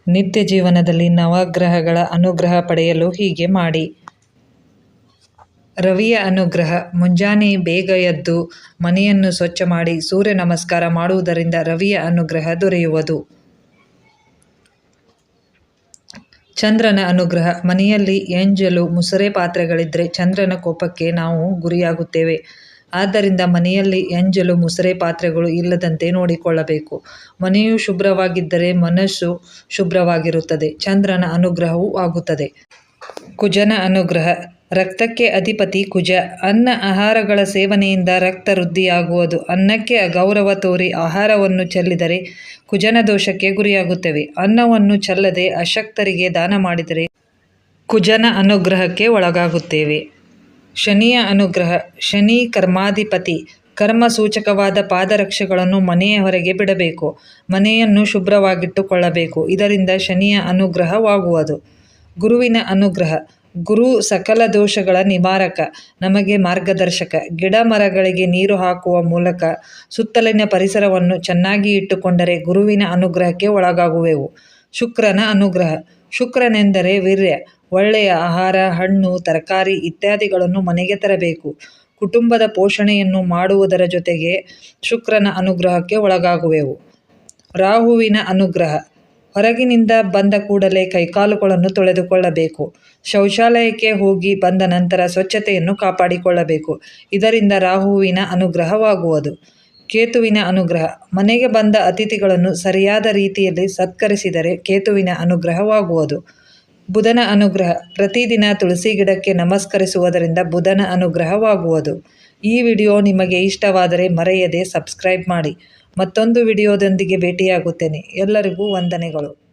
ನಿತ್ಯ ಜೀವನದಲ್ಲಿ ನವಗ್ರಹಗಳ ಅನುಗ್ರಹ ಪಡೆಯಲು ಹೀಗೆ ಮಾಡಿ. ರವಿಯ ಅನುಗ್ರಹ. ಮುಂಜಾನೆ ಬೇಗ ಎದ್ದು ಮನೆಯನ್ನು ಸ್ವಚ್ಛ ಮಾಡಿ ಸೂರ್ಯ ನಮಸ್ಕಾರ ಮಾಡುವುದರಿಂದ ರವಿಯ ಅನುಗ್ರಹ ದೊರೆಯುವುದು. ಚಂದ್ರನ ಅನುಗ್ರಹ. ಮನೆಯಲ್ಲಿ ಎಂಜಲು ಮುಸುರೆ ಪಾತ್ರೆಗಳಿದ್ದರೆ ಚಂದ್ರನ ಕೋಪಕ್ಕೆ ನಾವು ಗುರಿಯಾಗುತ್ತೇವೆ. ಆದ್ದರಿಂದ ಮನೆಯಲ್ಲಿ ಎಂಜಲು ಮುಸುರೆ ಪಾತ್ರೆಗಳು ಇಲ್ಲದಂತೆ ನೋಡಿಕೊಳ್ಳಬೇಕು. ಮನೆಯು ಶುಭ್ರವಾಗಿದ್ದರೆ ಮನಸ್ಸು ಶುಭ್ರವಾಗಿರುತ್ತದೆ. ಚಂದ್ರನ ಅನುಗ್ರಹವೂ ಆಗುತ್ತದೆ. ಕುಜನ ಅನುಗ್ರಹ. ರಕ್ತಕ್ಕೆ ಅಧಿಪತಿ ಕುಜ. ಅನ್ನ ಆಹಾರಗಳ ಸೇವನೆಯಿಂದ ರಕ್ತ ವೃದ್ಧಿಯಾಗುವುದು. ಅನ್ನಕ್ಕೆ ಅಗೌರವ ತೋರಿ ಆಹಾರವನ್ನು ಚೆಲ್ಲಿದರೆ ಕುಜನ ದೋಷಕ್ಕೆ ಗುರಿಯಾಗುತ್ತೇವೆ. ಅನ್ನವನ್ನು ಚೆಲ್ಲದೆ ಅಶಕ್ತರಿಗೆ ದಾನ ಮಾಡಿದರೆ ಕುಜನ ಅನುಗ್ರಹಕ್ಕೆ ಒಳಗಾಗುತ್ತೇವೆ. ಶನಿಯ ಅನುಗ್ರಹ. ಶನಿ ಕರ್ಮಾಧಿಪತಿ. ಕರ್ಮ ಸೂಚಕವಾದ ಪಾದರಕ್ಷೆಗಳನ್ನು ಮನೆಯ ಹೊರಗೆ ಬಿಡಬೇಕು. ಮನೆಯನ್ನು ಶುಭ್ರವಾಗಿಟ್ಟುಕೊಳ್ಳಬೇಕು. ಇದರಿಂದ ಶನಿಯ ಅನುಗ್ರಹವಾಗುವುದು. ಗುರುವಿನ ಅನುಗ್ರಹ. ಗುರು ಸಕಲ ದೋಷಗಳ ನಿವಾರಕ, ನಮಗೆ ಮಾರ್ಗದರ್ಶಕ. ಗಿಡ ಮರಗಳಿಗೆ ನೀರು ಹಾಕುವ ಮೂಲಕ ಸುತ್ತಲಿನ ಪರಿಸರವನ್ನು ಚೆನ್ನಾಗಿ ಇಟ್ಟುಕೊಂಡರೆ ಗುರುವಿನ ಅನುಗ್ರಹಕ್ಕೆ ಒಳಗಾಗುವೆವು. ಶುಕ್ರನ ಅನುಗ್ರಹ. ಶುಕ್ರನೆಂದರೆ ವೀರ್ಯ. ಒಳ್ಳೆಯ ಆಹಾರ, ಹಣ್ಣು, ತರಕಾರಿ ಇತ್ಯಾದಿಗಳನ್ನು ಮನೆಗೆ ತರಬೇಕು. ಕುಟುಂಬದ ಪೋಷಣೆಯನ್ನು ಮಾಡುವುದರ ಜೊತೆಗೆ ಶುಕ್ರನ ಅನುಗ್ರಹಕ್ಕೆ ಒಳಗಾಗುವೆವು. ರಾಹುವಿನ ಅನುಗ್ರಹ. ಹೊರಗಿನಿಂದ ಬಂದ ಕೂಡಲೇ ಕೈಕಾಲುಗಳನ್ನು ತೊಳೆದುಕೊಳ್ಳಬೇಕು. ಶೌಚಾಲಯಕ್ಕೆ ಹೋಗಿ ಬಂದ ನಂತರ ಸ್ವಚ್ಛತೆಯನ್ನು ಕಾಪಾಡಿಕೊಳ್ಳಬೇಕು. ಇದರಿಂದ ರಾಹುವಿನ ಅನುಗ್ರಹವಾಗುವುದು. ಕೇತುವಿನ ಅನುಗ್ರಹ. ಮನೆಗೆ ಬಂದ ಅತಿಥಿಗಳನ್ನು ಸರಿಯಾದ ರೀತಿಯಲ್ಲಿ ಸತ್ಕರಿಸಿದರೆ ಕೇತುವಿನ ಅನುಗ್ರಹವಾಗುವುದು. ಬುಧನ ಅನುಗ್ರಹ. ಪ್ರತಿದಿನ ತುಳಸಿ ಗಿಡಕ್ಕೆ ನಮಸ್ಕರಿಸುವುದರಿಂದ ಬುಧನ ಅನುಗ್ರಹವಾಗುವುದು. ಈ ವಿಡಿಯೋ ನಿಮಗೆ ಇಷ್ಟವಾದರೆ ಮರೆಯದೆ ಸಬ್ಸ್ಕ್ರೈಬ್ ಮಾಡಿ. ಮತ್ತೊಂದು ವಿಡಿಯೋದೊಂದಿಗೆ ಭೇಟಿಯಾಗುತ್ತೇನೆ. ಎಲ್ಲರಿಗೂ ವಂದನೆಗಳು.